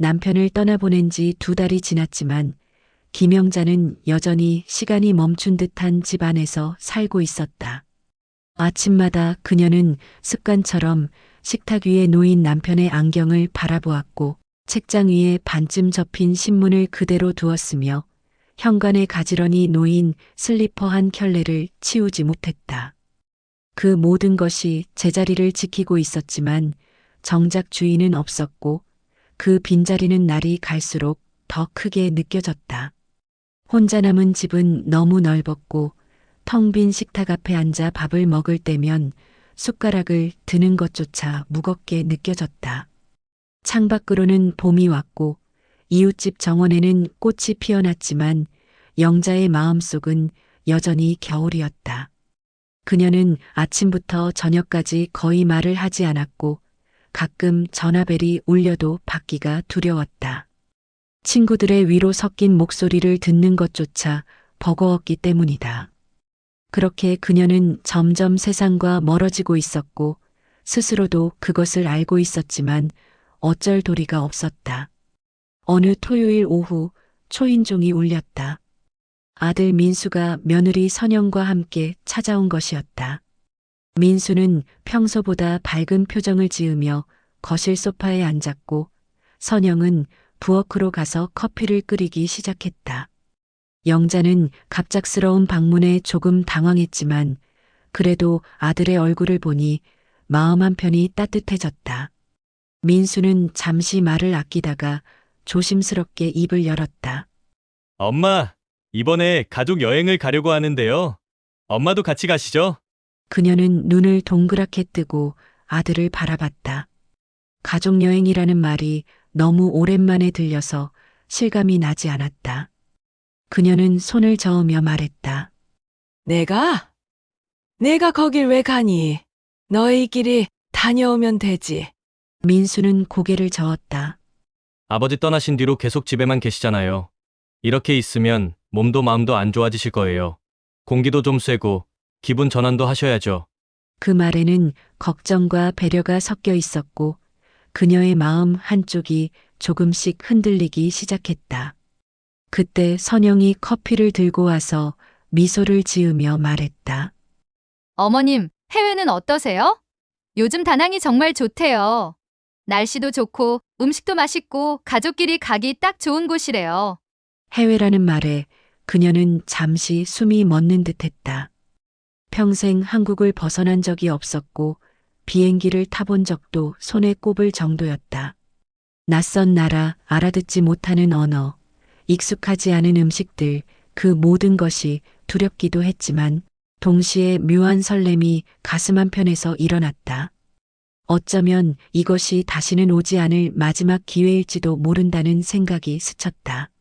남편을 떠나보낸 지 2달이 지났지만 김영자는 여전히 시간이 멈춘 듯한 집 안에서 살고 있었다. 아침마다 그녀는 습관처럼 식탁 위에 놓인 남편의 안경을 바라보았고 책장 위에 반쯤 접힌 신문을 그대로 두었으며 현관에 가지런히 놓인 슬리퍼 한 켤레를 치우지 못했다. 그 모든 것이 제자리를 지키고 있었지만 정작 주인은 없었고 그 빈자리는 날이 갈수록 더 크게 느껴졌다. 혼자 남은 집은 너무 넓었고 텅 빈 식탁 앞에 앉아 밥을 먹을 때면 숟가락을 드는 것조차 무겁게 느껴졌다. 창밖으로는 봄이 왔고 이웃집 정원에는 꽃이 피어났지만 영자의 마음속은 여전히 겨울이었다. 그녀는 아침부터 저녁까지 거의 말을 하지 않았고 가끔 전화벨이 울려도 받기가 두려웠다. 친구들의 위로 섞인 목소리를 듣는 것조차 버거웠기 때문이다. 그렇게 그녀는 점점 세상과 멀어지고 있었고 스스로도 그것을 알고 있었지만 어쩔 도리가 없었다. 어느 토요일 오후 초인종이 울렸다. 아들 민수가 며느리 선영과 함께 찾아온 것이었다. 민수는 평소보다 밝은 표정을 지으며 거실 소파에 앉았고 선영은 부엌으로 가서 커피를 끓이기 시작했다. 영자는 갑작스러운 방문에 조금 당황했지만 그래도 아들의 얼굴을 보니 마음 한편이 따뜻해졌다. 민수는 잠시 말을 아끼다가 조심스럽게 입을 열었다. 엄마, 이번에 가족 여행을 가려고 하는데요. 엄마도 같이 가시죠? 그녀는 눈을 동그랗게 뜨고 아들을 바라봤다. 가족여행이라는 말이 너무 오랜만에 들려서 실감이 나지 않았다. 그녀는 손을 저으며 말했다. 내가 거길 왜 가니? 너희끼리 다녀오면 되지. 민수는 고개를 저었다. 아버지 떠나신 뒤로 계속 집에만 계시잖아요. 이렇게 있으면 몸도 마음도 안 좋아지실 거예요. 공기도 좀 쐬고 기분 전환도 하셔야죠. 그 말에는 걱정과 배려가 섞여 있었고 그녀의 마음 한쪽이 조금씩 흔들리기 시작했다. 그때 선영이 커피를 들고 와서 미소를 지으며 말했다. 어머님, 해외는 어떠세요? 요즘 다낭이 정말 좋대요. 날씨도 좋고 음식도 맛있고 가족끼리 가기 딱 좋은 곳이래요. 해외라는 말에 그녀는 잠시 숨이 멎는 듯했다. 평생 한국을 벗어난 적이 없었고 비행기를 타본 적도 손에 꼽을 정도였다. 낯선 나라, 알아듣지 못하는 언어, 익숙하지 않은 음식들, 그 모든 것이 두렵기도 했지만 동시에 묘한 설렘이 가슴 한편에서 일어났다. 어쩌면 이것이 다시는 오지 않을 마지막 기회일지도 모른다는 생각이 스쳤다.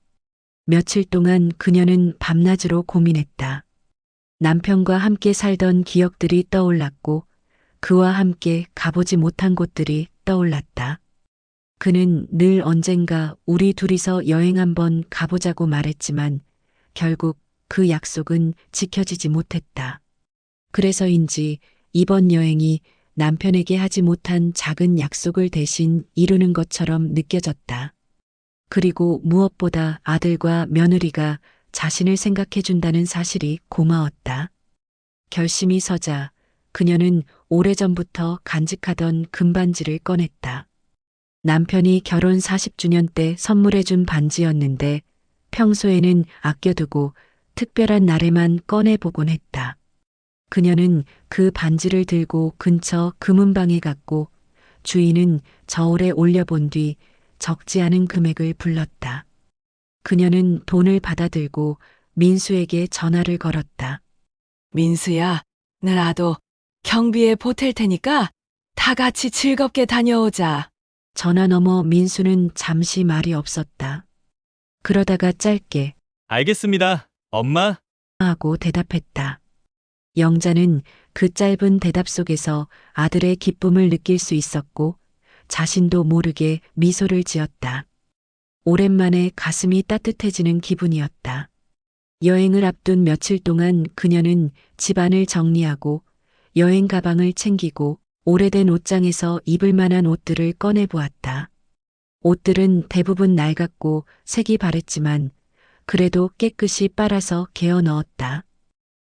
며칠 동안 그녀는 밤낮으로 고민했다. 남편과 함께 살던 기억들이 떠올랐고 그와 함께 가보지 못한 곳들이 떠올랐다. 그는 늘 언젠가 우리 둘이서 여행 한번 가보자고 말했지만 결국 그 약속은 지켜지지 못했다. 그래서인지 이번 여행이 남편에게 하지 못한 작은 약속을 대신 이루는 것처럼 느껴졌다. 그리고 무엇보다 아들과 며느리가 자신을 생각해 준다는 사실이 고마웠다. 결심이 서자 그녀는 오래전부터 간직하던 금반지를 꺼냈다. 남편이 결혼 40주년 때 선물해 준 반지였는데 평소에는 아껴두고 특별한 날에만 꺼내보곤 했다. 그녀는 그 반지를 들고 근처 금은방에 갔고 주인은 저울에 올려본 뒤 적지 않은 금액을 불렀다. 그녀는 돈을 받아들고 민수에게 전화를 걸었다. 민수야, 나도 경비에 보탤 테니까 다 같이 즐겁게 다녀오자. 전화 너머 민수는 잠시 말이 없었다. 그러다가 짧게 알겠습니다, 엄마. 하고 대답했다. 영자는 그 짧은 대답 속에서 아들의 기쁨을 느낄 수 있었고 자신도 모르게 미소를 지었다. 오랜만에 가슴이 따뜻해지는 기분이었다. 여행을 앞둔 며칠 동안 그녀는 집안을 정리하고 여행 가방을 챙기고 오래된 옷장에서 입을 만한 옷들을 꺼내보았다. 옷들은 대부분 낡았고 색이 바랬지만 그래도 깨끗이 빨아서 개어 넣었다.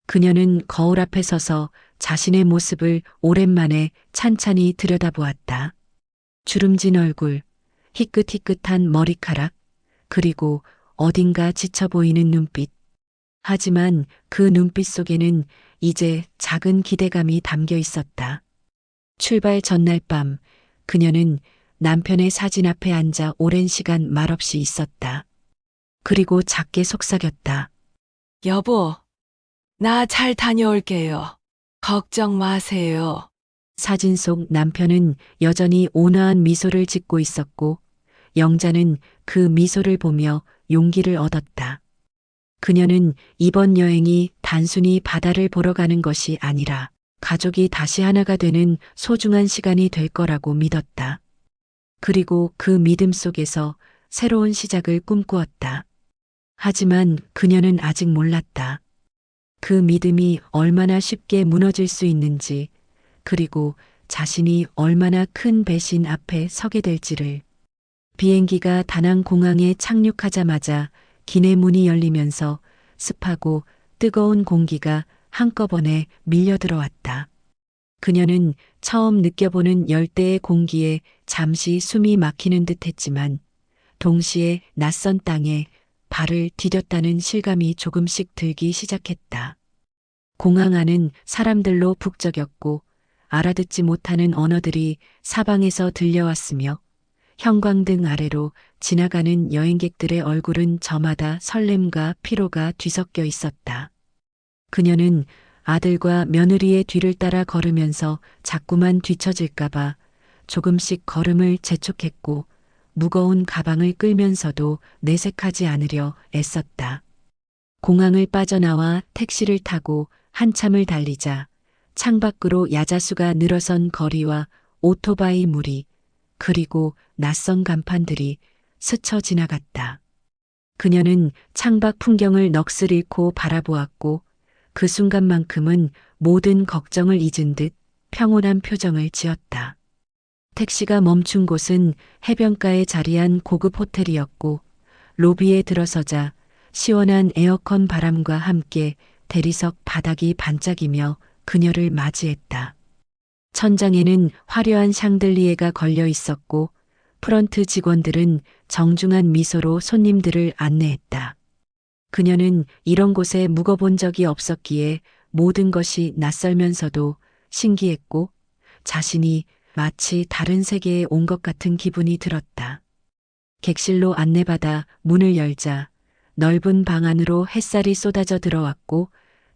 그녀는 거울 앞에 서서 자신의 모습을 오랜만에 찬찬히 들여다보았다. 주름진 얼굴, 희끗희끗한 머리카락, 그리고 어딘가 지쳐 보이는 눈빛. 하지만 그 눈빛 속에는 이제 작은 기대감이 담겨 있었다. 출발 전날 밤, 그녀는 남편의 사진 앞에 앉아 오랜 시간 말없이 있었다. 그리고 작게 속삭였다. 여보, 나 잘 다녀올게요. 걱정 마세요. 사진 속 남편은 여전히 온화한 미소를 짓고 있었고, 영자는 그 미소를 보며 용기를 얻었다. 그녀는 이번 여행이 단순히 바다를 보러 가는 것이 아니라 가족이 다시 하나가 되는 소중한 시간이 될 거라고 믿었다. 그리고 그 믿음 속에서 새로운 시작을 꿈꾸었다. 하지만 그녀는 아직 몰랐다. 그 믿음이 얼마나 쉽게 무너질 수 있는지, 그리고 자신이 얼마나 큰 배신 앞에 서게 될지를. 비행기가 다낭 공항에 착륙하자마자 기내문이 열리면서 습하고 뜨거운 공기가 한꺼번에 밀려 들어왔다. 그녀는 처음 느껴보는 열대의 공기에 잠시 숨이 막히는 듯 했지만 동시에 낯선 땅에 발을 디뎠다는 실감이 조금씩 들기 시작했다. 공항 안은 사람들로 북적였고 알아듣지 못하는 언어들이 사방에서 들려왔으며 형광등 아래로 지나가는 여행객들의 얼굴은 저마다 설렘과 피로가 뒤섞여 있었다. 그녀는 아들과 며느리의 뒤를 따라 걸으면서 자꾸만 뒤처질까봐 조금씩 걸음을 재촉했고 무거운 가방을 끌면서도 내색하지 않으려 애썼다. 공항을 빠져나와 택시를 타고 한참을 달리자 창밖으로 야자수가 늘어선 거리와 오토바이 무리, 그리고 낯선 간판들이 스쳐 지나갔다. 그녀는 창밖 풍경을 넋을 잃고 바라보았고 그 순간만큼은 모든 걱정을 잊은 듯 평온한 표정을 지었다. 택시가 멈춘 곳은 해변가에 자리한 고급 호텔이었고 로비에 들어서자 시원한 에어컨 바람과 함께 대리석 바닥이 반짝이며 그녀를 맞이했다. 천장에는 화려한 샹들리에가 걸려 있었고 프런트 직원들은 정중한 미소로 손님들을 안내했다. 그녀는 이런 곳에 묵어본 적이 없었기에 모든 것이 낯설면서도 신기했고 자신이 마치 다른 세계에 온 것 같은 기분이 들었다. 객실로 안내받아 문을 열자 넓은 방 안으로 햇살이 쏟아져 들어왔고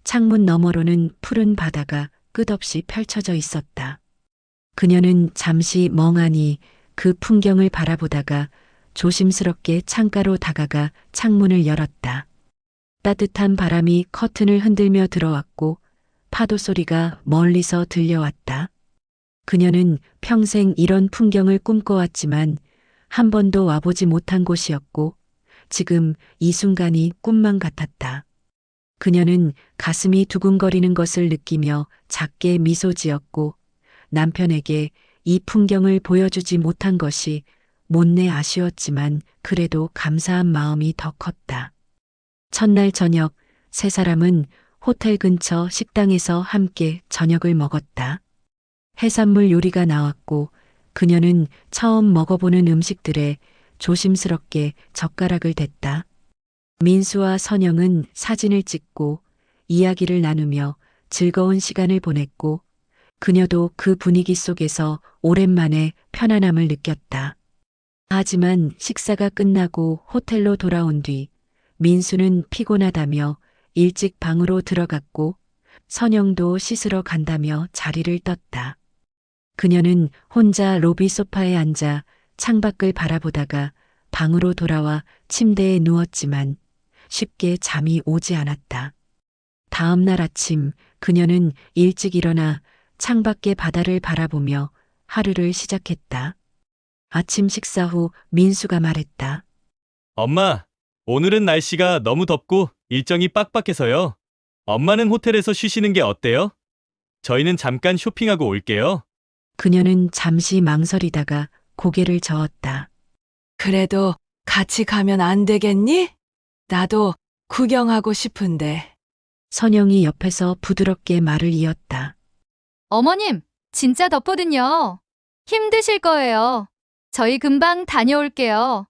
창문 너머로는 푸른 바다가 끝없이 펼쳐져 있었다. 그녀는 잠시 멍하니 그 풍경을 바라보다가 조심스럽게 창가로 다가가 창문을 열었다. 따뜻한 바람이 커튼을 흔들며 들어왔고 파도 소리가 멀리서 들려왔다. 그녀는 평생 이런 풍경을 꿈꿔왔지만 한 번도 와보지 못한 곳이었고 지금 이 순간이 꿈만 같았다. 그녀는 가슴이 두근거리는 것을 느끼며 작게 미소 지었고 남편에게 이 풍경을 보여주지 못한 것이 못내 아쉬웠지만 그래도 감사한 마음이 더 컸다. 첫날 저녁 세 사람은 호텔 근처 식당에서 함께 저녁을 먹었다. 해산물 요리가 나왔고 그녀는 처음 먹어보는 음식들에 조심스럽게 젓가락을 댔다. 민수와 선영은 사진을 찍고 이야기를 나누며 즐거운 시간을 보냈고 그녀도 그 분위기 속에서 오랜만에 편안함을 느꼈다. 하지만 식사가 끝나고 호텔로 돌아온 뒤 민수는 피곤하다며 일찍 방으로 들어갔고 선영도 씻으러 간다며 자리를 떴다. 그녀는 혼자 로비 소파에 앉아 창밖을 바라보다가 방으로 돌아와 침대에 누웠지만 쉽게 잠이 오지 않았다. 다음 날 아침 그녀는 일찍 일어나 창밖의 바다를 바라보며 하루를 시작했다. 아침 식사 후 민수가 말했다. 엄마, 오늘은 날씨가 너무 덥고 일정이 빡빡해서요. 엄마는 호텔에서 쉬시는 게 어때요? 저희는 잠깐 쇼핑하고 올게요. 그녀는 잠시 망설이다가 고개를 저었다. 그래도 같이 가면 안 되겠니? 나도 구경하고 싶은데. 선영이 옆에서 부드럽게 말을 이었다. 어머님, 진짜 덥거든요. 힘드실 거예요. 저희 금방 다녀올게요.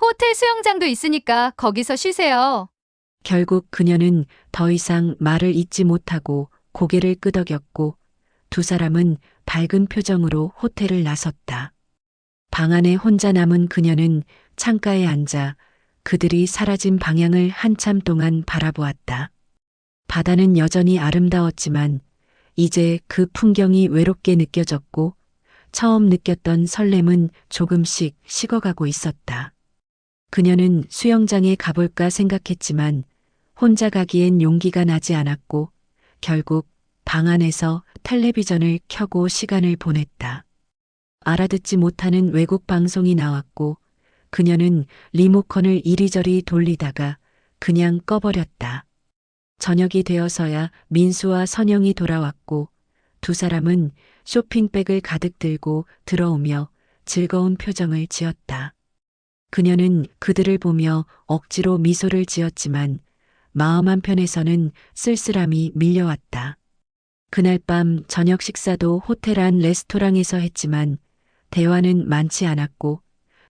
호텔 수영장도 있으니까 거기서 쉬세요. 결국 그녀는 더 이상 말을 잇지 못하고 고개를 끄덕였고 두 사람은 밝은 표정으로 호텔을 나섰다. 방 안에 혼자 남은 그녀는 창가에 앉아 그들이 사라진 방향을 한참 동안 바라보았다. 바다는 여전히 아름다웠지만 이제 그 풍경이 외롭게 느껴졌고 처음 느꼈던 설렘은 조금씩 식어가고 있었다. 그녀는 수영장에 가볼까 생각했지만 혼자 가기엔 용기가 나지 않았고 결국 방 안에서 텔레비전을 켜고 시간을 보냈다. 알아듣지 못하는 외국 방송이 나왔고 그녀는 리모컨을 이리저리 돌리다가 그냥 꺼버렸다. 저녁이 되어서야 민수와 선영이 돌아왔고 두 사람은 쇼핑백을 가득 들고 들어오며 즐거운 표정을 지었다. 그녀는 그들을 보며 억지로 미소를 지었지만 마음 한편에서는 쓸쓸함이 밀려왔다. 그날 밤 저녁 식사도 호텔 안 레스토랑에서 했지만 대화는 많지 않았고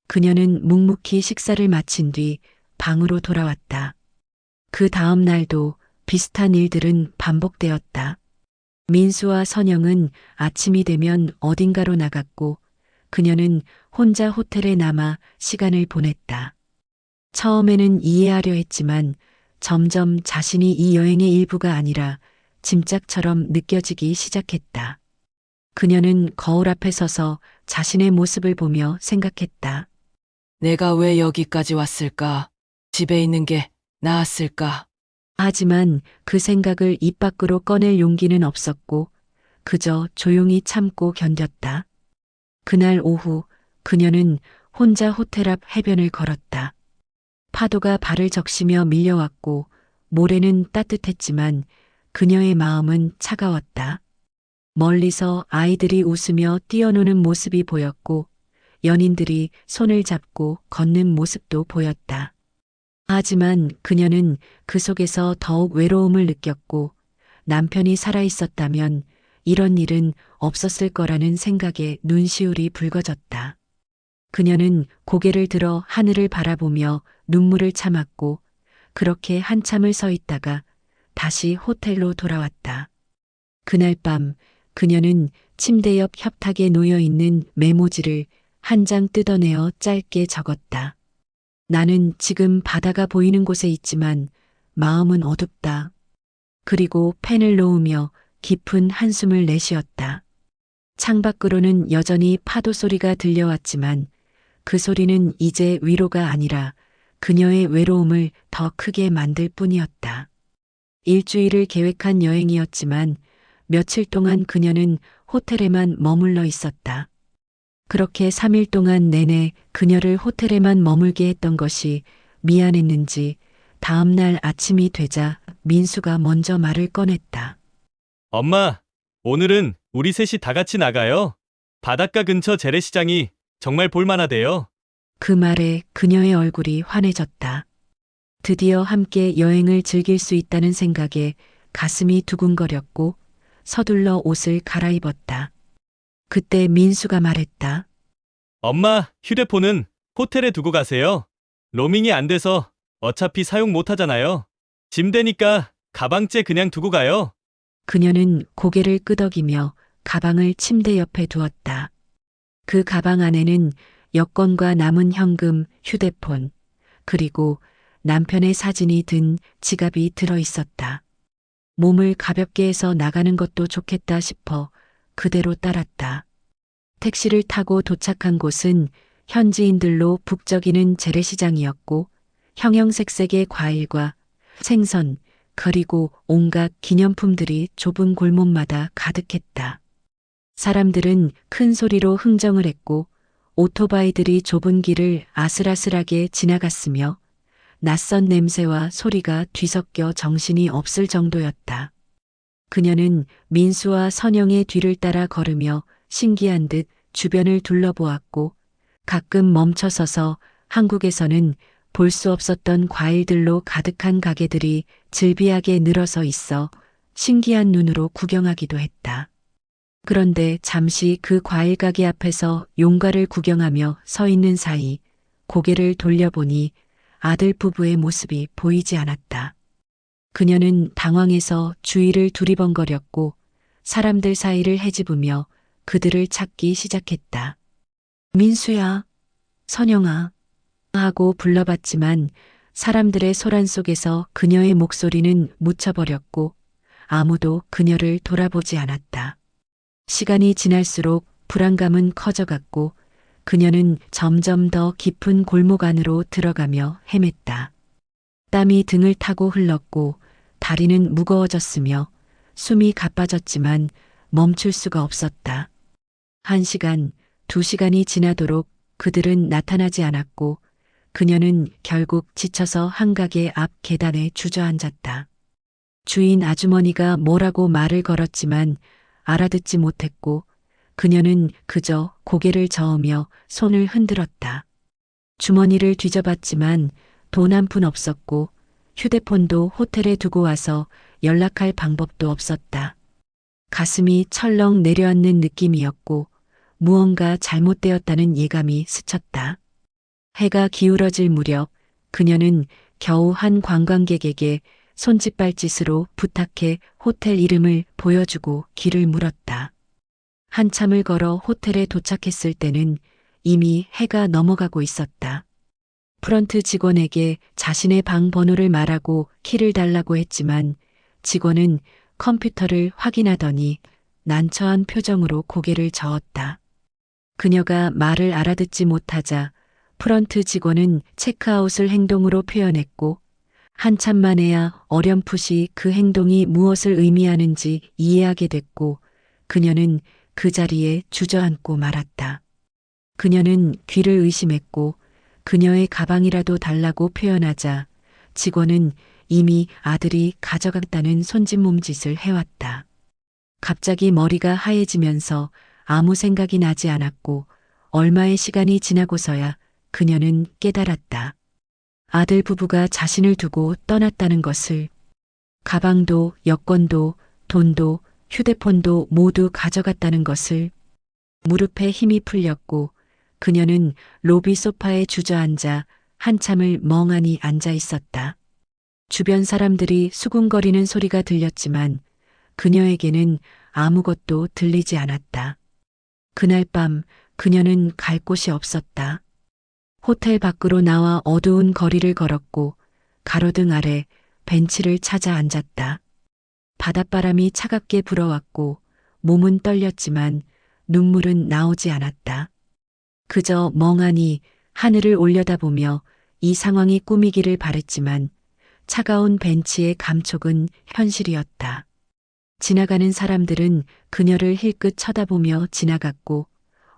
그녀는 묵묵히 식사를 마친 뒤 방으로 돌아왔다. 그 다음 날도 비슷한 일들은 반복되었다. 민수와 선영은 아침이 되면 어딘가로 나갔고 그녀는 혼자 호텔에 남아 시간을 보냈다. 처음에는 이해하려 했지만 점점 자신이 이 여행의 일부가 아니라 짐짝처럼 느껴지기 시작했다. 그녀는 거울 앞에 서서 자신의 모습을 보며 생각했다. 내가 왜 여기까지 왔을까? 집에 있는 게 나았을까? 하지만 그 생각을 입 밖으로 꺼낼 용기는 없었고 그저 조용히 참고 견뎠다. 그날 오후 그녀는 혼자 호텔 앞 해변을 걸었다. 파도가 발을 적시며 밀려왔고 모래는 따뜻했지만 그녀의 마음은 차가웠다. 멀리서 아이들이 웃으며 뛰어노는 모습이 보였고 연인들이 손을 잡고 걷는 모습도 보였다. 하지만 그녀는 그 속에서 더욱 외로움을 느꼈고 남편이 살아있었다면 이런 일은 없었을 거라는 생각에 눈시울이 붉어졌다. 그녀는 고개를 들어 하늘을 바라보며 눈물을 참았고 그렇게 한참을 서 있다가 다시 호텔로 돌아왔다. 그날 밤 그녀는 침대 옆 협탁에 놓여 있는 메모지를 한 장 뜯어내어 짧게 적었다. 나는 지금 바다가 보이는 곳에 있지만 마음은 어둡다. 그리고 펜을 놓으며 깊은 한숨을 내쉬었다. 창밖으로는 여전히 파도 소리가 들려왔지만 그 소리는 이제 위로가 아니라 그녀의 외로움을 더 크게 만들 뿐이었다. 일주일을 계획한 여행이었지만 며칠 동안 그녀는 호텔에만 머물러 있었다. 그렇게 3일 동안 내내 그녀를 호텔에만 머물게 했던 것이 미안했는지 다음 날 아침이 되자 민수가 먼저 말을 꺼냈다. 엄마, 오늘은 우리 셋이 다 같이 나가요. 바닷가 근처 재래시장이 정말 볼만하대요. 그 말에 그녀의 얼굴이 환해졌다. 드디어 함께 여행을 즐길 수 있다는 생각에 가슴이 두근거렸고 서둘러 옷을 갈아입었다. 그때 민수가 말했다. 엄마, 휴대폰은 호텔에 두고 가세요. 로밍이 안 돼서 어차피 사용 못 하잖아요. 짐 되니까 가방째 그냥 두고 가요. 그녀는 고개를 끄덕이며 가방을 침대 옆에 두었다. 그 가방 안에는 여권과 남은 현금, 휴대폰, 그리고 남편의 사진이 든 지갑이 들어 있었다. 몸을 가볍게 해서 나가는 것도 좋겠다 싶어 그대로 따랐다. 택시를 타고 도착한 곳은 현지인들로 북적이는 재래시장이었고 형형색색의 과일과 생선 그리고 온갖 기념품들이 좁은 골목마다 가득했다. 사람들은 큰 소리로 흥정을 했고 오토바이들이 좁은 길을 아슬아슬하게 지나갔으며 낯선 냄새와 소리가 뒤섞여 정신이 없을 정도였다. 그녀는 민수와 선영의 뒤를 따라 걸으며 신기한 듯 주변을 둘러보았고 가끔 멈춰서서 한국에서는 볼 수 없었던 과일들로 가득한 가게들이 즐비하게 늘어서 있어 신기한 눈으로 구경하기도 했다. 그런데 잠시 그 과일 가게 앞에서 용가를 구경하며 서 있는 사이 고개를 돌려보니 아들 부부의 모습이 보이지 않았다. 그녀는 당황해서 주위를 두리번거렸고 사람들 사이를 헤집으며 그들을 찾기 시작했다. 민수야, 선영아 하고 불러봤지만 사람들의 소란 속에서 그녀의 목소리는 묻혀버렸고 아무도 그녀를 돌아보지 않았다. 시간이 지날수록 불안감은 커져갔고 그녀는 점점 더 깊은 골목 안으로 들어가며 헤맸다. 땀이 등을 타고 흘렀고 다리는 무거워졌으며 숨이 가빠졌지만 멈출 수가 없었다. 1시간, 2시간이 지나도록 그들은 나타나지 않았고 그녀는 결국 지쳐서 한 가게 앞 계단에 주저앉았다. 주인 아주머니가 뭐라고 말을 걸었지만 알아듣지 못했고 그녀는 그저 고개를 저으며 손을 흔들었다. 주머니를 뒤져봤지만 돈 한 푼 없었고 휴대폰도 호텔에 두고 와서 연락할 방법도 없었다. 가슴이 철렁 내려앉는 느낌이었고 무언가 잘못되었다는 예감이 스쳤다. 해가 기울어질 무렵 그녀는 겨우 한 관광객에게 손짓발짓으로 부탁해 호텔 이름을 보여주고 길을 물었다. 한참을 걸어 호텔에 도착했을 때는 이미 해가 넘어가고 있었다. 프런트 직원에게 자신의 방 번호를 말하고 키를 달라고 했지만 직원은 컴퓨터를 확인하더니 난처한 표정으로 고개를 저었다. 그녀가 말을 알아듣지 못하자 프런트 직원은 체크아웃을 행동으로 표현했고 한참 만에야 어렴풋이 그 행동이 무엇을 의미하는지 이해하게 됐고 그녀는 그 자리에 주저앉고 말았다. 그녀는 귀를 의심했고 그녀의 가방이라도 달라고 표현하자 직원은 이미 아들이 가져갔다는 손짓몸짓을 해왔다. 갑자기 머리가 하얘지면서 아무 생각이 나지 않았고 얼마의 시간이 지나고서야 그녀는 깨달았다. 아들 부부가 자신을 두고 떠났다는 것을. 가방도 여권도 돈도 휴대폰도 모두 가져갔다는 것을. 무릎에 힘이 풀렸고 그녀는 로비 소파에 주저앉아 한참을 멍하니 앉아 있었다. 주변 사람들이 수군거리는 소리가 들렸지만 그녀에게는 아무것도 들리지 않았다. 그날 밤 그녀는 갈 곳이 없었다. 호텔 밖으로 나와 어두운 거리를 걸었고 가로등 아래 벤치를 찾아 앉았다. 바닷바람이 차갑게 불어왔고 몸은 떨렸지만 눈물은 나오지 않았다. 그저 멍하니 하늘을 올려다보며 이 상황이 꿈이기를 바랬지만 차가운 벤치의 감촉은 현실이었다. 지나가는 사람들은 그녀를 힐끗 쳐다보며 지나갔고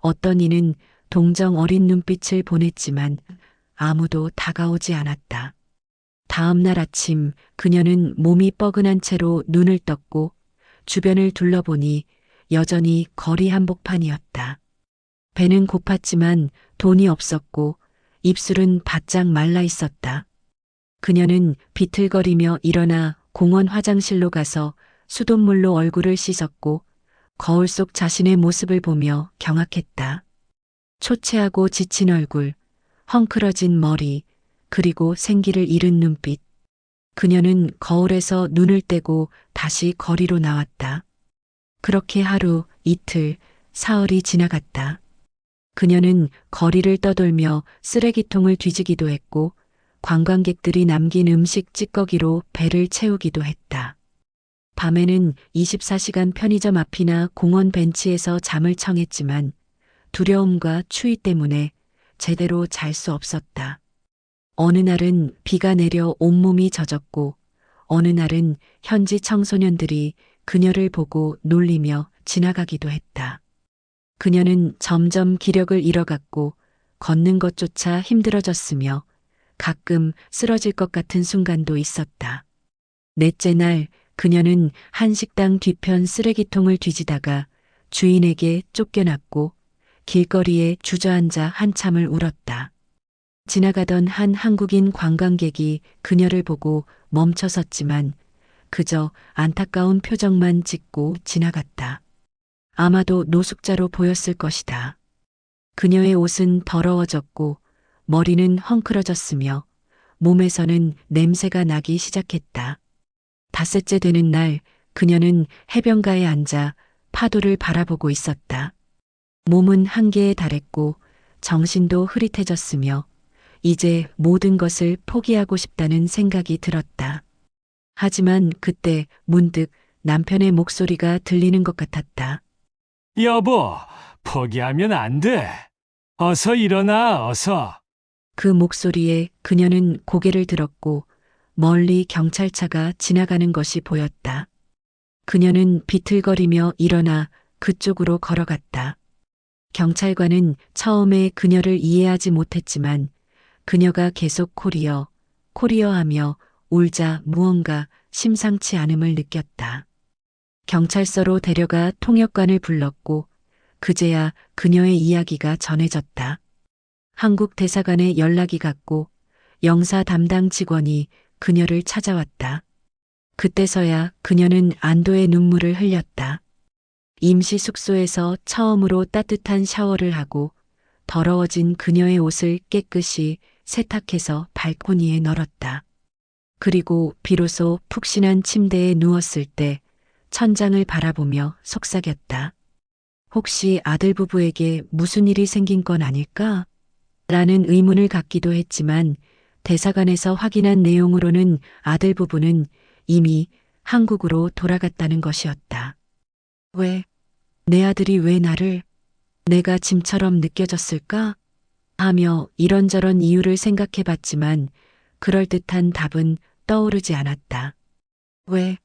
어떤 이는 동정 어린 눈빛을 보냈지만 아무도 다가오지 않았다. 다음 날 아침 그녀는 몸이 뻐근한 채로 눈을 떴고 주변을 둘러보니 여전히 거리 한복판이었다. 배는 고팠지만 돈이 없었고 입술은 바짝 말라 있었다. 그녀는 비틀거리며 일어나 공원 화장실로 가서 수돗물로 얼굴을 씻었고 거울 속 자신의 모습을 보며 경악했다. 초췌하고 지친 얼굴, 헝클어진 머리, 그리고 생기를 잃은 눈빛. 그녀는 거울에서 눈을 떼고 다시 거리로 나왔다. 그렇게 하루, 이틀, 사흘이 지나갔다. 그녀는 거리를 떠돌며 쓰레기통을 뒤지기도 했고 관광객들이 남긴 음식 찌꺼기로 배를 채우기도 했다. 밤에는 24시간 편의점 앞이나 공원 벤치에서 잠을 청했지만 두려움과 추위 때문에 제대로 잘 수 없었다. 어느 날은 비가 내려 온몸이 젖었고 어느 날은 현지 청소년들이 그녀를 보고 놀리며 지나가기도 했다. 그녀는 점점 기력을 잃어갔고 걷는 것조차 힘들어졌으며 가끔 쓰러질 것 같은 순간도 있었다. 넷째 날 그녀는 한 식당 뒤편 쓰레기통을 뒤지다가 주인에게 쫓겨났고 길거리에 주저앉아 한참을 울었다. 지나가던 한 한국인 관광객이 그녀를 보고 멈춰섰지만 그저 안타까운 표정만 짓고 지나갔다. 아마도 노숙자로 보였을 것이다. 그녀의 옷은 더러워졌고 머리는 헝클어졌으며 몸에서는 냄새가 나기 시작했다. 닷새째 되는 날 그녀는 해변가에 앉아 파도를 바라보고 있었다. 몸은 한계에 달했고 정신도 흐릿해졌으며 이제 모든 것을 포기하고 싶다는 생각이 들었다. 하지만 그때 문득 남편의 목소리가 들리는 것 같았다. 여보, 포기하면 안 돼. 어서 일어나, 어서. 그 목소리에 그녀는 고개를 들었고 멀리 경찰차가 지나가는 것이 보였다. 그녀는 비틀거리며 일어나 그쪽으로 걸어갔다. 경찰관은 처음에 그녀를 이해하지 못했지만 그녀가 계속 코리어 하며 울자 무언가 심상치 않음을 느꼈다. 경찰서로 데려가 통역관을 불렀고 그제야 그녀의 이야기가 전해졌다. 한국 대사관에 연락이 갔고 영사 담당 직원이 그녀를 찾아왔다. 그때서야 그녀는 안도의 눈물을 흘렸다. 임시 숙소에서 처음으로 따뜻한 샤워를 하고 더러워진 그녀의 옷을 깨끗이 세탁해서 발코니에 널었다. 그리고 비로소 푹신한 침대에 누웠을 때 천장을 바라보며 속삭였다. 혹시 아들 부부에게 무슨 일이 생긴 건 아닐까? 라는 의문을 갖기도 했지만 대사관에서 확인한 내용으로는 아들 부부는 이미 한국으로 돌아갔다는 것이었다. 왜? 내 아들이 왜 나를 내가 짐처럼 느껴졌을까? 하며 이런저런 이유를 생각해 봤지만 그럴듯한 답은 떠오르지 않았다. 왜?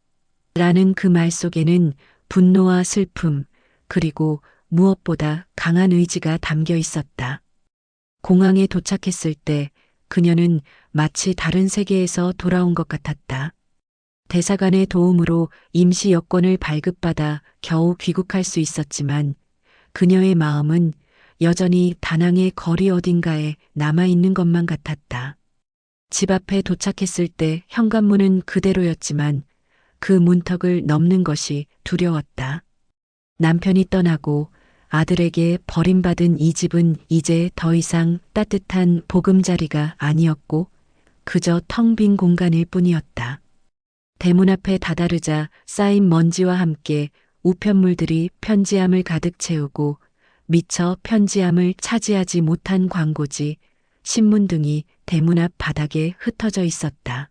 라는 그 말 속에는 분노와 슬픔, 그리고 무엇보다 강한 의지가 담겨 있었다. 공항에 도착했을 때 그녀는 마치 다른 세계에서 돌아온 것 같았다. 대사관의 도움으로 임시 여권을 발급받아 겨우 귀국할 수 있었지만 그녀의 마음은 여전히 다낭의 거리 어딘가에 남아있는 것만 같았다. 집 앞에 도착했을 때 현관문은 그대로였지만 그 문턱을 넘는 것이 두려웠다. 남편이 떠나고 아들에게 버림받은 이 집은 이제 더 이상 따뜻한 보금자리가 아니었고 그저 텅 빈 공간일 뿐이었다. 대문 앞에 다다르자 쌓인 먼지와 함께 우편물들이 편지함을 가득 채우고 미처 편지함을 차지하지 못한 광고지, 신문 등이 대문 앞 바닥에 흩어져 있었다.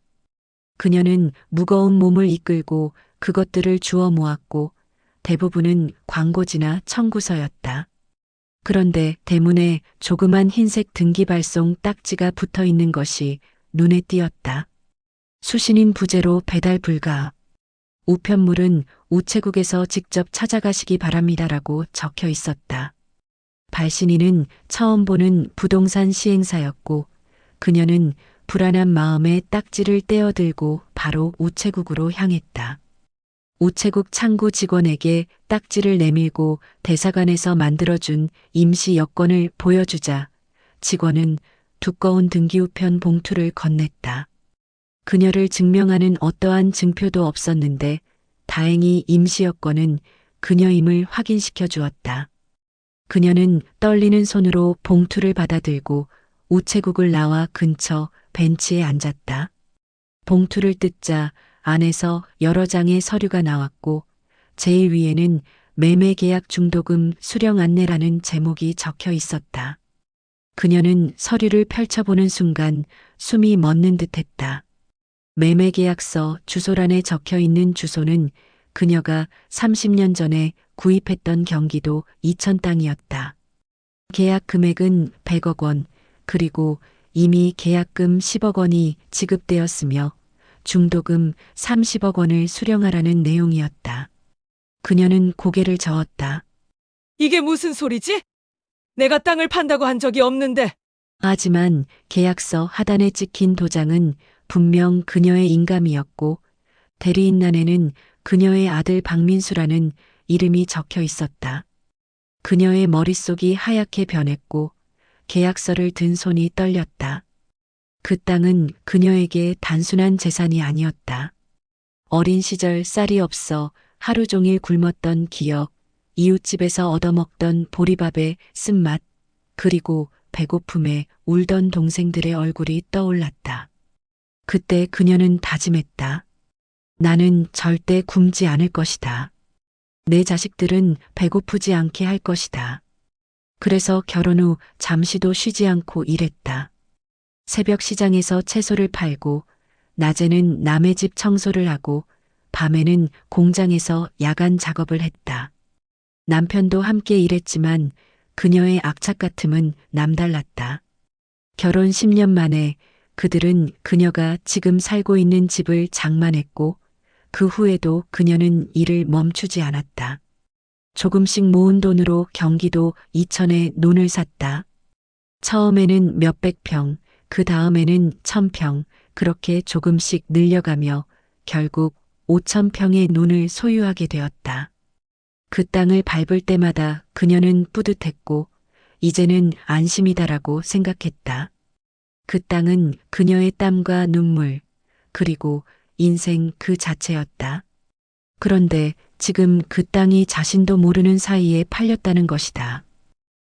그녀는 무거운 몸을 이끌고 그것들을 주워 모았고 대부분은 광고지나 청구서였다. 그런데 대문에 조그만 흰색 등기발송 딱지가 붙어 있는 것이 눈에 띄었다. 수신인 부재로 배달 불가. 우편물은 우체국에서 직접 찾아가시기 바랍니다라고 적혀 있었다. 발신인은 처음 보는 부동산 시행사였고 그녀는 불안한 마음에 딱지를 떼어들고 바로 우체국으로 향했다. 우체국 창구 직원에게 딱지를 내밀고 대사관에서 만들어준 임시 여권을 보여주자 직원은 두꺼운 등기우편 봉투를 건넸다. 그녀를 증명하는 어떠한 증표도 없었는데 다행히 임시 여권은 그녀임을 확인시켜 주었다. 그녀는 떨리는 손으로 봉투를 받아들고 우체국을 나와 근처 벤치에 앉았다. 봉투를 뜯자 안에서 여러 장의 서류가 나왔고 제일 위에는 매매계약 중도금 수령 안내라는 제목이 적혀 있었다. 그녀는 서류를 펼쳐보는 순간 숨이 멎는 듯했다. 매매계약서 주소란에 적혀 있는 주소는 그녀가 30년 전에 구입했던 경기도 이천 땅이었다. 계약 금액은 100억 원, 그리고 이미 계약금 10억 원이 지급되었으며 중도금 30억 원을 수령하라는 내용이었다. 그녀는 고개를 저었다. 이게 무슨 소리지? 내가 땅을 판다고 한 적이 없는데. 하지만 계약서 하단에 찍힌 도장은 분명 그녀의 인감이었고 대리인란에는 그녀의 아들 박민수라는 이름이 적혀 있었다. 그녀의 머릿속이 하얗게 변했고 계약서를 든 손이 떨렸다. 그 땅은 그녀에게 단순한 재산이 아니었다. 어린 시절 쌀이 없어 하루 종일 굶었던 기억, 이웃집에서 얻어먹던 보리밥의 쓴맛, 그리고 배고픔에 울던 동생들의 얼굴이 떠올랐다. 그때 그녀는 다짐했다. 나는 절대 굶지 않을 것이다. 내 자식들은 배고프지 않게 할 것이다. 그래서 결혼 후 잠시도 쉬지 않고 일했다. 새벽 시장에서 채소를 팔고, 낮에는 남의 집 청소를 하고, 밤에는 공장에서 야간 작업을 했다. 남편도 함께 일했지만 그녀의 악착 같음은 남달랐다. 결혼 10년 만에 그들은 그녀가 지금 살고 있는 집을 장만했고, 그 후에도 그녀는 일을 멈추지 않았다. 조금씩 모은 돈으로 경기도 이천에 논을 샀다. 처음에는 몇백 평, 그 다음에는 1000평, 그렇게 조금씩 늘려가며 결국 5000평의 논을 소유하게 되었다. 그 땅을 밟을 때마다 그녀는 뿌듯했고, 이제는 안심이다라고 생각했다. 그 땅은 그녀의 땀과 눈물, 그리고 인생 그 자체였다. 그런데 지금 그 땅이 자신도 모르는 사이에 팔렸다는 것이다.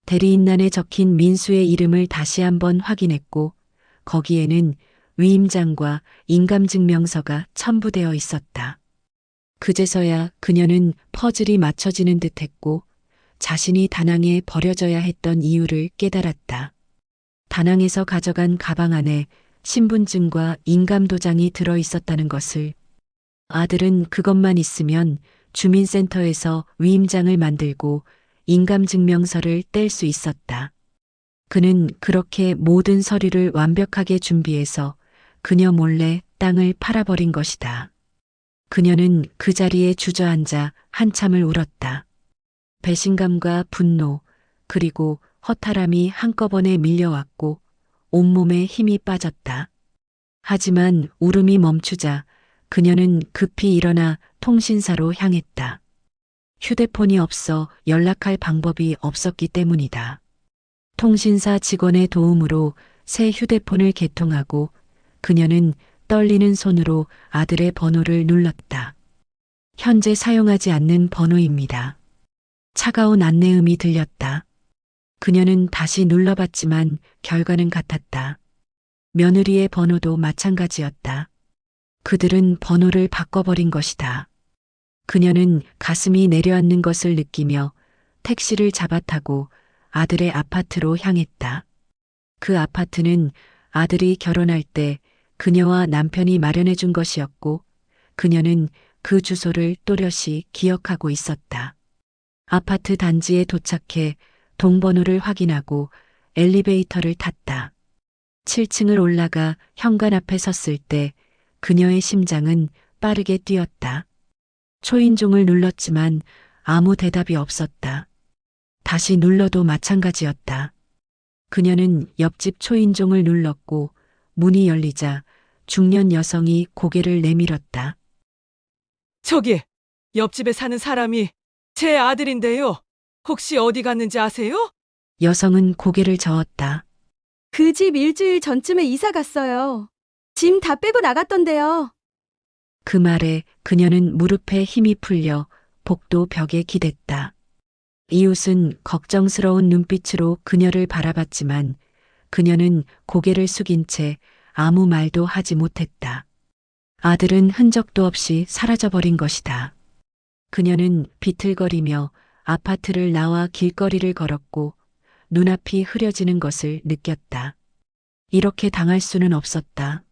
대리인란에 적힌 민수의 이름을 다시 한번 확인했고, 거기에는 위임장과 인감증명서가 첨부되어 있었다. 그제서야 그녀는 퍼즐이 맞춰지는 듯했고, 자신이 다낭에 버려져야 했던 이유를 깨달았다. 다낭에서 가져간 가방 안에 신분증과 인감도장이 들어 있었다는 것을. 아들은 그것만 있으면 주민센터에서 위임장을 만들고 인감증명서를 뗄 수 있었다. 그는 그렇게 모든 서류를 완벽하게 준비해서 그녀 몰래 땅을 팔아버린 것이다. 그녀는 그 자리에 주저앉아 한참을 울었다. 배신감과 분노, 그리고 허탈함이 한꺼번에 밀려왔고 온몸에 힘이 빠졌다. 하지만 울음이 멈추자 그녀는 급히 일어나 통신사로 향했다. 휴대폰이 없어 연락할 방법이 없었기 때문이다. 통신사 직원의 도움으로 새 휴대폰을 개통하고 그녀는 떨리는 손으로 아들의 번호를 눌렀다. 현재 사용하지 않는 번호입니다. 차가운 안내음이 들렸다. 그녀는 다시 눌러봤지만 결과는 같았다. 며느리의 번호도 마찬가지였다. 그들은 번호를 바꿔버린 것이다. 그녀는 가슴이 내려앉는 것을 느끼며 택시를 잡아타고 아들의 아파트로 향했다. 그 아파트는 아들이 결혼할 때 그녀와 남편이 마련해 준 것이었고 그녀는 그 주소를 또렷이 기억하고 있었다. 아파트 단지에 도착해 동번호를 확인하고 엘리베이터를 탔다. 7층을 올라가 현관 앞에 섰을 때 그녀의 심장은 빠르게 뛰었다. 초인종을 눌렀지만 아무 대답이 없었다. 다시 눌러도 마찬가지였다. 그녀는 옆집 초인종을 눌렀고 문이 열리자 중년 여성이 고개를 내밀었다. 저기, 옆집에 사는 사람이 제 아들인데요. 혹시 어디 갔는지 아세요? 여성은 고개를 저었다. 그 집 일주일 전쯤에 이사 갔어요. 짐 다 빼고 나갔던데요. 그 말에 그녀는 무릎에 힘이 풀려 복도 벽에 기댔다. 이웃은 걱정스러운 눈빛으로 그녀를 바라봤지만 그녀는 고개를 숙인 채 아무 말도 하지 못했다. 아들은 흔적도 없이 사라져버린 것이다. 그녀는 비틀거리며 아파트를 나와 길거리를 걸었고 눈앞이 흐려지는 것을 느꼈다. 이렇게 당할 수는 없었다.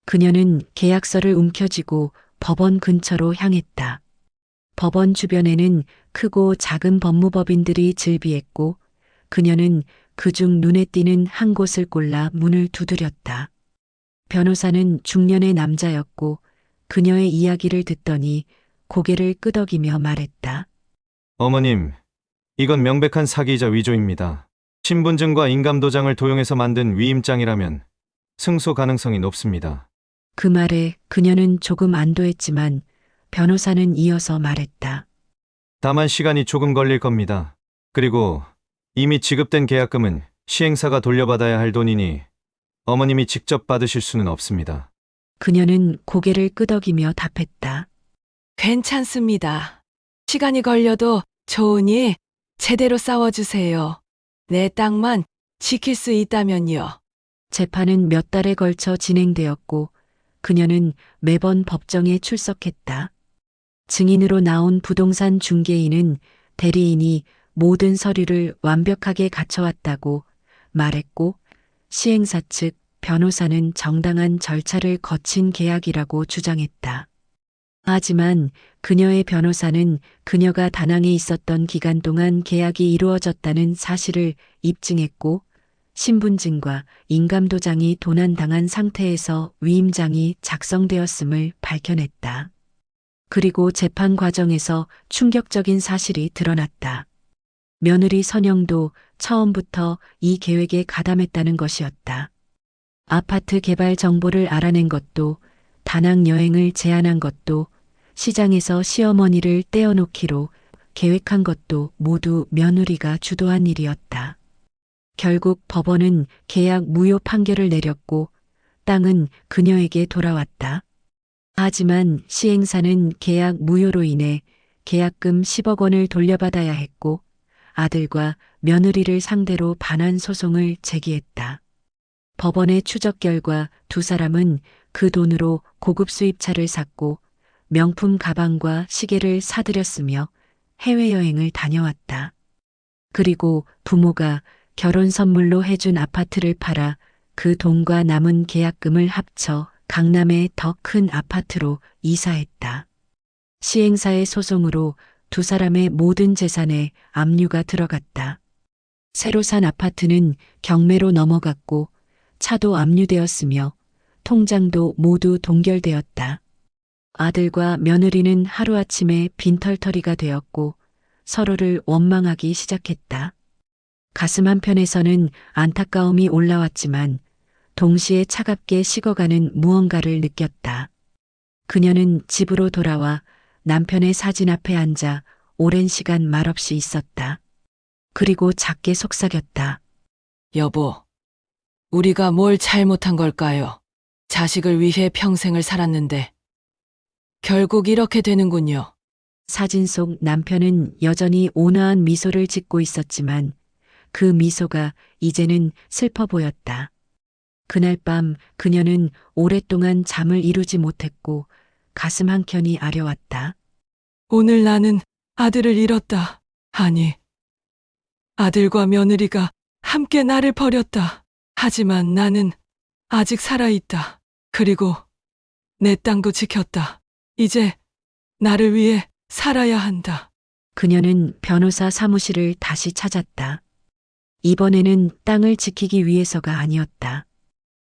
그녀는 계약서를 움켜쥐고 법원 근처로 향했다. 법원 주변에는 크고 작은 법무법인들이 즐비했고 그녀는 그중 눈에 띄는 한 곳을 골라 문을 두드렸다. 변호사는 중년의 남자였고 그녀의 이야기를 듣더니 고개를 끄덕이며 말했다. 어머님, 이건 명백한 사기이자 위조입니다. 신분증과 인감도장을 도용해서 만든 위임장이라면 승소 가능성이 높습니다. 그 말에 그녀는 조금 안도했지만 변호사는 이어서 말했다. 다만 시간이 조금 걸릴 겁니다. 그리고 이미 지급된 계약금은 시행사가 돌려받아야 할 돈이니 어머님이 직접 받으실 수는 없습니다. 그녀는 고개를 끄덕이며 답했다. 괜찮습니다. 시간이 걸려도 좋으니 제대로 싸워주세요. 내 땅만 지킬 수 있다면요. 재판은 몇 달에 걸쳐 진행되었고 그녀는 매번 법정에 출석했다. 증인으로 나온 부동산 중개인은 대리인이 모든 서류를 완벽하게 갖춰왔다고 말했고 시행사 측 변호사는 정당한 절차를 거친 계약이라고 주장했다. 하지만 그녀의 변호사는 그녀가 다낭에 있었던 기간 동안 계약이 이루어졌다는 사실을 입증했고 신분증과 인감도장이 도난당한 상태에서 위임장이 작성되었음을 밝혀냈다. 그리고 재판 과정에서 충격적인 사실이 드러났다. 며느리 선영도 처음부터 이 계획에 가담했다는 것이었다. 아파트 개발 정보를 알아낸 것도, 다낭 여행을 제안한 것도, 시장에서 시어머니를 떼어놓기로 계획한 것도 모두 며느리가 주도한 일이었다. 결국 법원은 계약 무효 판결을 내렸고 땅은 그녀에게 돌아왔다. 하지만 시행사는 계약 무효로 인해 계약금 10억 원을 돌려받아야 했고 아들과 며느리를 상대로 반환 소송을 제기했다. 법원의 추적 결과 두 사람은 그 돈으로 고급 수입차를 샀고 명품 가방과 시계를 사들였으며 해외여행을 다녀왔다. 그리고 부모가 결혼 선물로 해준 아파트를 팔아 그 돈과 남은 계약금을 합쳐 강남의 더 큰 아파트로 이사했다. 시행사의 소송으로 두 사람의 모든 재산에 압류가 들어갔다. 새로 산 아파트는 경매로 넘어갔고 차도 압류되었으며 통장도 모두 동결되었다. 아들과 며느리는 하루아침에 빈털터리가 되었고 서로를 원망하기 시작했다. 가슴 한편에서는 안타까움이 올라왔지만 동시에 차갑게 식어가는 무언가를 느꼈다. 그녀는 집으로 돌아와 남편의 사진 앞에 앉아 오랜 시간 말없이 있었다. 그리고 작게 속삭였다. 여보, 우리가 뭘 잘못한 걸까요? 자식을 위해 평생을 살았는데 결국 이렇게 되는군요. 사진 속 남편은 여전히 온화한 미소를 짓고 있었지만 그 미소가 이제는 슬퍼 보였다. 그날 밤 그녀는 오랫동안 잠을 이루지 못했고 가슴 한켠이 아려왔다. 오늘 나는 아들을 잃었다. 아니, 아들과 며느리가 함께 나를 버렸다. 하지만 나는 아직 살아있다. 그리고 내 땅도 지켰다. 이제 나를 위해 살아야 한다. 그녀는 변호사 사무실을 다시 찾았다. 이번에는 땅을 지키기 위해서가 아니었다.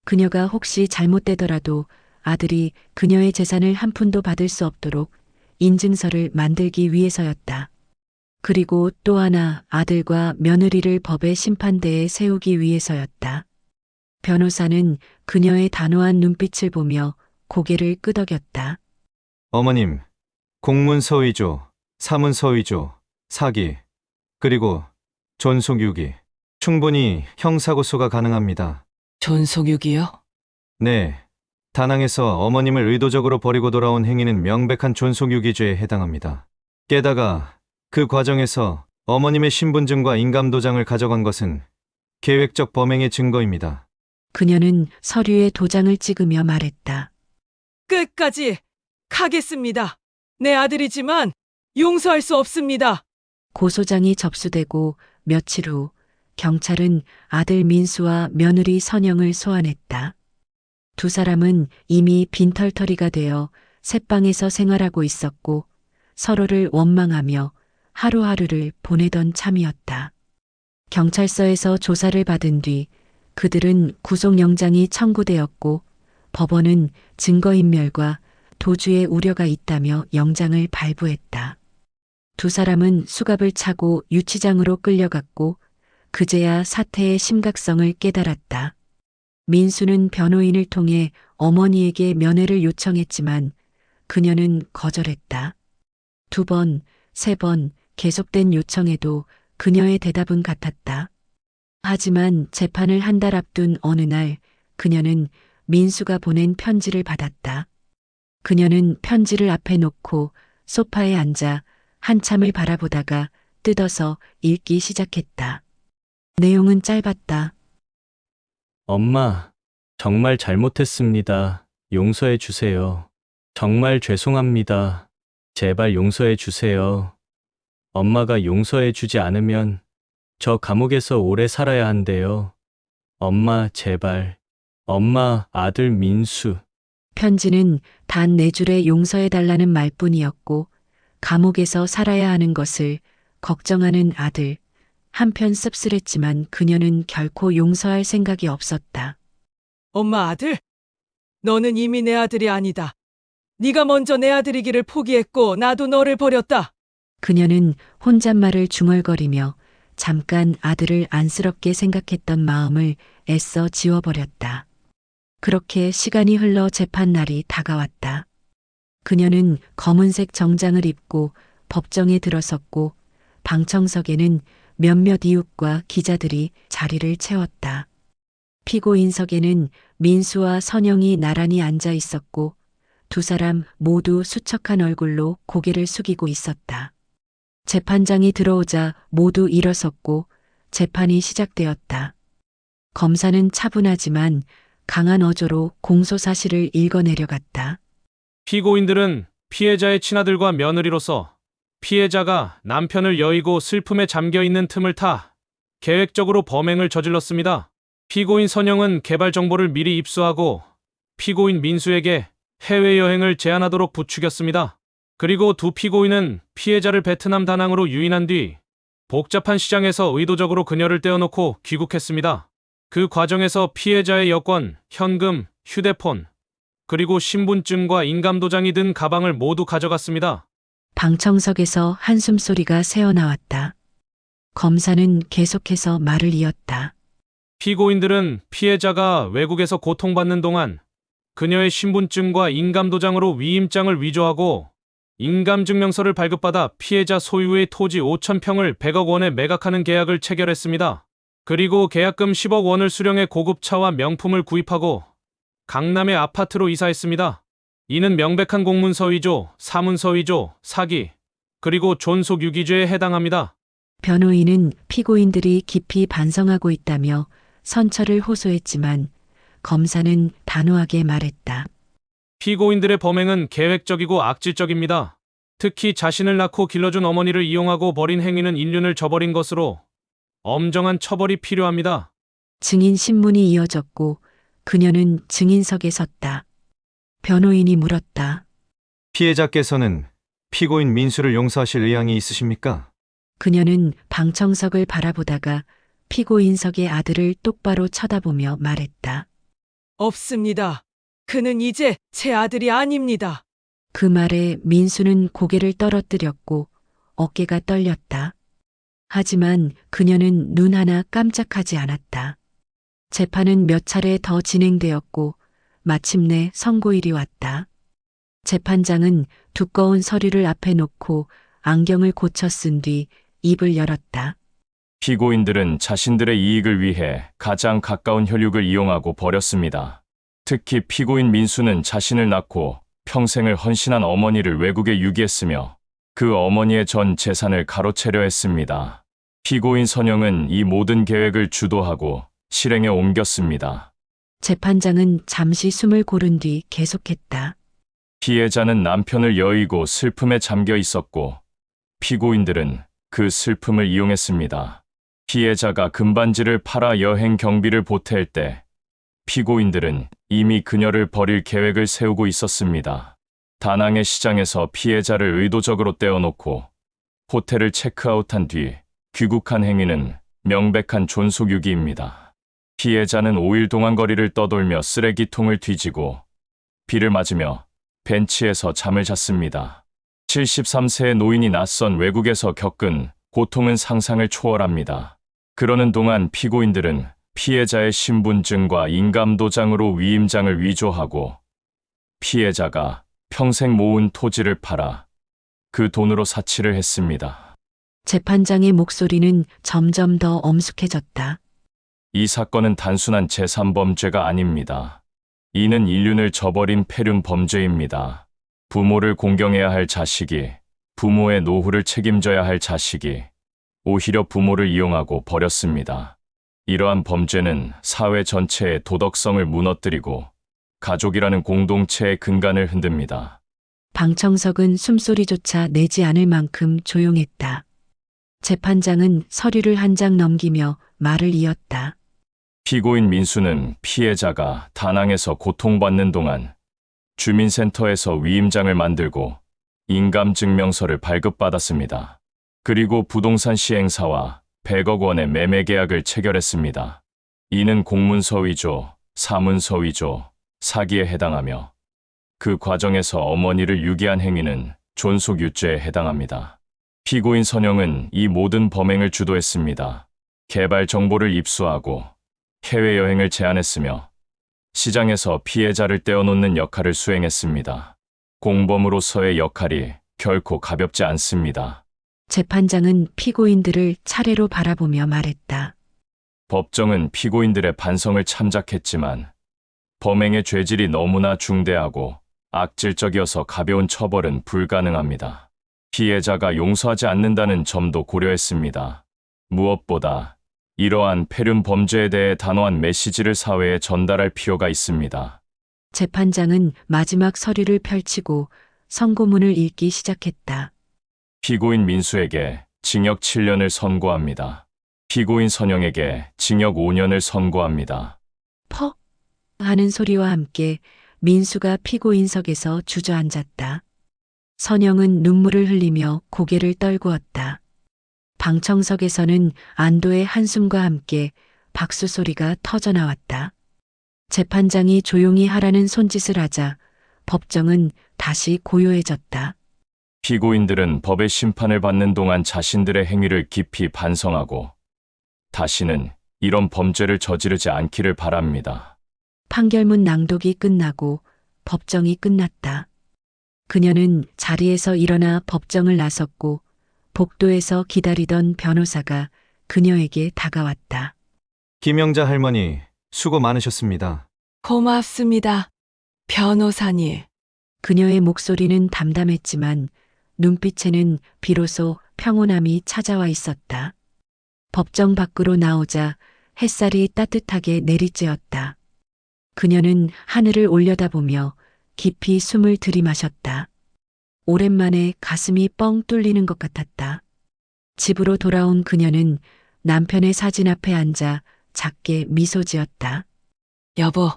그녀가 혹시 잘못되더라도 아들이 그녀의 재산을 한 푼도 받을 수 없도록 인증서를 만들기 위해서였다. 그리고 또 하나 아들과 며느리를 법의 심판대에 세우기 위해서였다. 변호사는 그녀의 단호한 눈빛을 보며 고개를 끄덕였다. 어머님, 공문서 위조, 사문서 위조, 사기, 그리고 존속유기. 충분히 형사고소가 가능합니다. 존속유기요? 네. 다낭에서 어머님을 의도적으로 버리고 돌아온 행위는 명백한 존속유기죄에 해당합니다. 게다가 그 과정에서 어머님의 신분증과 인감도장을 가져간 것은 계획적 범행의 증거입니다. 그녀는 서류에 도장을 찍으며 말했다. 끝까지 가겠습니다. 내 아들이지만 용서할 수 없습니다. 고소장이 접수되고 며칠 후 경찰은 아들 민수와 며느리 선영을 소환했다. 두 사람은 이미 빈털터리가 되어 새방에서 생활하고 있었고 서로를 원망하며 하루하루를 보내던 참이었다. 경찰서에서 조사를 받은 뒤 그들은 구속영장이 청구되었고 법원은 증거인멸과 도주의 우려가 있다며 영장을 발부했다. 두 사람은 수갑을 차고 유치장으로 끌려갔고 그제야 사태의 심각성을 깨달았다. 민수는 변호인을 통해 어머니에게 면회를 요청했지만 그녀는 거절했다. 2번, 3번 계속된 요청에도 그녀의 대답은 같았다. 하지만 재판을 한 달 앞둔 어느 날 그녀는 민수가 보낸 편지를 받았다. 그녀는 편지를 앞에 놓고 소파에 앉아 한참을 바라보다가 뜯어서 읽기 시작했다. 내용은 짧았다. 엄마, 정말 잘못했습니다. 용서해 주세요. 정말 죄송합니다. 제발 용서해 주세요. 엄마가 용서해 주지 않으면 저 감옥에서 오래 살아야 한대요. 엄마, 제발. 엄마, 아들 민수. 편지는 단 4줄의 용서해달라는 말뿐이었고 감옥에서 살아야 하는 것을 걱정하는 아들. 한편 씁쓸했지만 그녀는 결코 용서할 생각이 없었다. 엄마 아들? 너는 이미 내 아들이 아니다. 네가 먼저 내 아들이기를 포기했고 나도 너를 버렸다. 그녀는 혼잣말을 중얼거리며 잠깐 아들을 안쓰럽게 생각했던 마음을 애써 지워버렸다. 그렇게 시간이 흘러 재판날이 다가왔다. 그녀는 검은색 정장을 입고 법정에 들어섰고 방청석에는 몇몇 이웃과 기자들이 자리를 채웠다. 피고인석에는 민수와 선영이 나란히 앉아 있었고 두 사람 모두 수척한 얼굴로 고개를 숙이고 있었다. 재판장이 들어오자 모두 일어섰고 재판이 시작되었다. 검사는 차분하지만 강한 어조로 공소사실을 읽어내려갔다. 피고인들은 피해자의 친아들과 며느리로서 피해자가 남편을 여의고 슬픔에 잠겨 있는 틈을 타 계획적으로 범행을 저질렀습니다. 피고인 선영은 개발 정보를 미리 입수하고 피고인 민수에게 해외여행을 제안하도록 부추겼습니다. 그리고 두 피고인은 피해자를 베트남 다낭으로 유인한 뒤 복잡한 시장에서 의도적으로 그녀를 떼어놓고 귀국했습니다. 그 과정에서 피해자의 여권, 현금, 휴대폰, 그리고 신분증과 인감도장이 든 가방을 모두 가져갔습니다. 방청석에서 한숨소리가 새어나왔다. 검사는 계속해서 말을 이었다. 피고인들은 피해자가 외국에서 고통받는 동안 그녀의 신분증과 인감도장으로 위임장을 위조하고 인감증명서를 발급받아 피해자 소유의 토지 5,000평을 100억 원에 매각하는 계약을 체결했습니다. 그리고 계약금 10억 원을 수령해 고급차와 명품을 구입하고 강남의 아파트로 이사했습니다. 이는 명백한 공문서 위조, 사문서 위조, 사기, 그리고 존속 유기죄에 해당합니다. 변호인은 피고인들이 깊이 반성하고 있다며 선처를 호소했지만 검사는 단호하게 말했다. 피고인들의 범행은 계획적이고 악질적입니다. 특히 자신을 낳고 길러준 어머니를 이용하고 벌인 행위는 인륜을 저버린 것으로 엄정한 처벌이 필요합니다. 증인 신문이 이어졌고 그녀는 증인석에 섰다. 변호인이 물었다. 피해자께서는 피고인 민수를 용서하실 의향이 있으십니까? 그녀는 방청석을 바라보다가 피고인석의 아들을 똑바로 쳐다보며 말했다. 없습니다. 그는 이제 제 아들이 아닙니다. 그 말에 민수는 고개를 떨어뜨렸고 어깨가 떨렸다. 하지만 그녀는 눈 하나 깜짝하지 않았다. 재판은 몇 차례 더 진행되었고 마침내 선고일이 왔다. 재판장은 두꺼운 서류를 앞에 놓고 안경을 고쳐 쓴 뒤 입을 열었다. 피고인들은 자신들의 이익을 위해 가장 가까운 혈육을 이용하고 버렸습니다. 특히 피고인 민수는 자신을 낳고 평생을 헌신한 어머니를 외국에 유기했으며 그 어머니의 전 재산을 가로채려 했습니다. 피고인 선영은 이 모든 계획을 주도하고 실행에 옮겼습니다. 재판장은 잠시 숨을 고른 뒤 계속했다. 피해자는 남편을 여의고 슬픔에 잠겨 있었고 피고인들은 그 슬픔을 이용했습니다. 피해자가 금반지를 팔아 여행 경비를 보탤 때 피고인들은 이미 그녀를 버릴 계획을 세우고 있었습니다. 다낭의 시장에서 피해자를 의도적으로 떼어놓고 호텔을 체크아웃한 뒤 귀국한 행위는 명백한 존속유기입니다. 피해자는 5일 동안 거리를 떠돌며 쓰레기통을 뒤지고 비를 맞으며 벤치에서 잠을 잤습니다. 73세의 노인이 낯선 외국에서 겪은 고통은 상상을 초월합니다. 그러는 동안 피고인들은 피해자의 신분증과 인감도장으로 위임장을 위조하고 피해자가 평생 모은 토지를 팔아 그 돈으로 사치를 했습니다. 재판장의 목소리는 점점 더 엄숙해졌다. 이 사건은 단순한 제3범죄가 아닙니다. 이는 인륜을 저버린 폐륜 범죄입니다. 부모를 공경해야 할 자식이, 부모의 노후를 책임져야 할 자식이 오히려 부모를 이용하고 버렸습니다. 이러한 범죄는 사회 전체의 도덕성을 무너뜨리고 가족이라는 공동체의 근간을 흔듭니다. 방청석은 숨소리조차 내지 않을 만큼 조용했다. 재판장은 서류를 한 장 넘기며 말을 이었다. 피고인 민수는 피해자가 다낭에서 고통받는 동안 주민센터에서 위임장을 만들고 인감증명서를 발급받았습니다. 그리고 부동산 시행사와 100억 원의 매매 계약을 체결했습니다. 이는 공문서 위조, 사문서 위조, 사기에 해당하며 그 과정에서 어머니를 유기한 행위는 존속유죄에 해당합니다. 피고인 선영은 이 모든 범행을 주도했습니다. 개발 정보를 입수하고 해외여행을 제안했으며 시장에서 피해자를 떼어놓는 역할을 수행했습니다. 공범으로서의 역할이 결코 가볍지 않습니다. 재판장은 피고인들을 차례로 바라보며 말했다. 법정은 피고인들의 반성을 참작했지만 범행의 죄질이 너무나 중대하고 악질적이어서 가벼운 처벌은 불가능합니다. 피해자가 용서하지 않는다는 점도 고려했습니다. 무엇보다 이러한 폐륜 범죄에 대해 단호한 메시지를 사회에 전달할 필요가 있습니다. 재판장은 마지막 서류를 펼치고 선고문을 읽기 시작했다. 피고인 민수에게 징역 7년을 선고합니다. 피고인 선영에게 징역 5년을 선고합니다. 퍽 하는 소리와 함께 민수가 피고인석에서 주저앉았다. 선영은 눈물을 흘리며 고개를 떨구었다. 방청석에서는 안도의 한숨과 함께 박수 소리가 터져나왔다. 재판장이 조용히 하라는 손짓을 하자 법정은 다시 고요해졌다. 피고인들은 법의 심판을 받는 동안 자신들의 행위를 깊이 반성하고 다시는 이런 범죄를 저지르지 않기를 바랍니다. 판결문 낭독이 끝나고 법정이 끝났다. 그녀는 자리에서 일어나 법정을 나섰고 복도에서 기다리던 변호사가 그녀에게 다가왔다. 김영자 할머니, 수고 많으셨습니다. 고맙습니다. 변호사님. 그녀의 목소리는 담담했지만 눈빛에는 비로소 평온함이 찾아와 있었다. 법정 밖으로 나오자 햇살이 따뜻하게 내리쬐었다. 그녀는 하늘을 올려다보며 깊이 숨을 들이마셨다. 오랜만에 가슴이 뻥 뚫리는 것 같았다. 집으로 돌아온 그녀는 남편의 사진 앞에 앉아 작게 미소 지었다. 여보,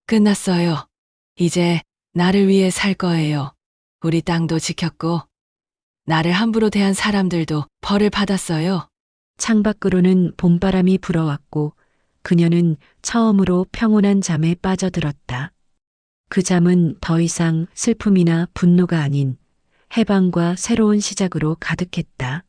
끝났어요. 이제 나를 위해 살 거예요. 우리 땅도 지켰고, 나를 함부로 대한 사람들도 벌을 받았어요. 창밖으로는 봄바람이 불어왔고 그녀는 처음으로 평온한 잠에 빠져들었다. 그 잠은 더 이상 슬픔이나 분노가 아닌 해방과 새로운 시작으로 가득했다.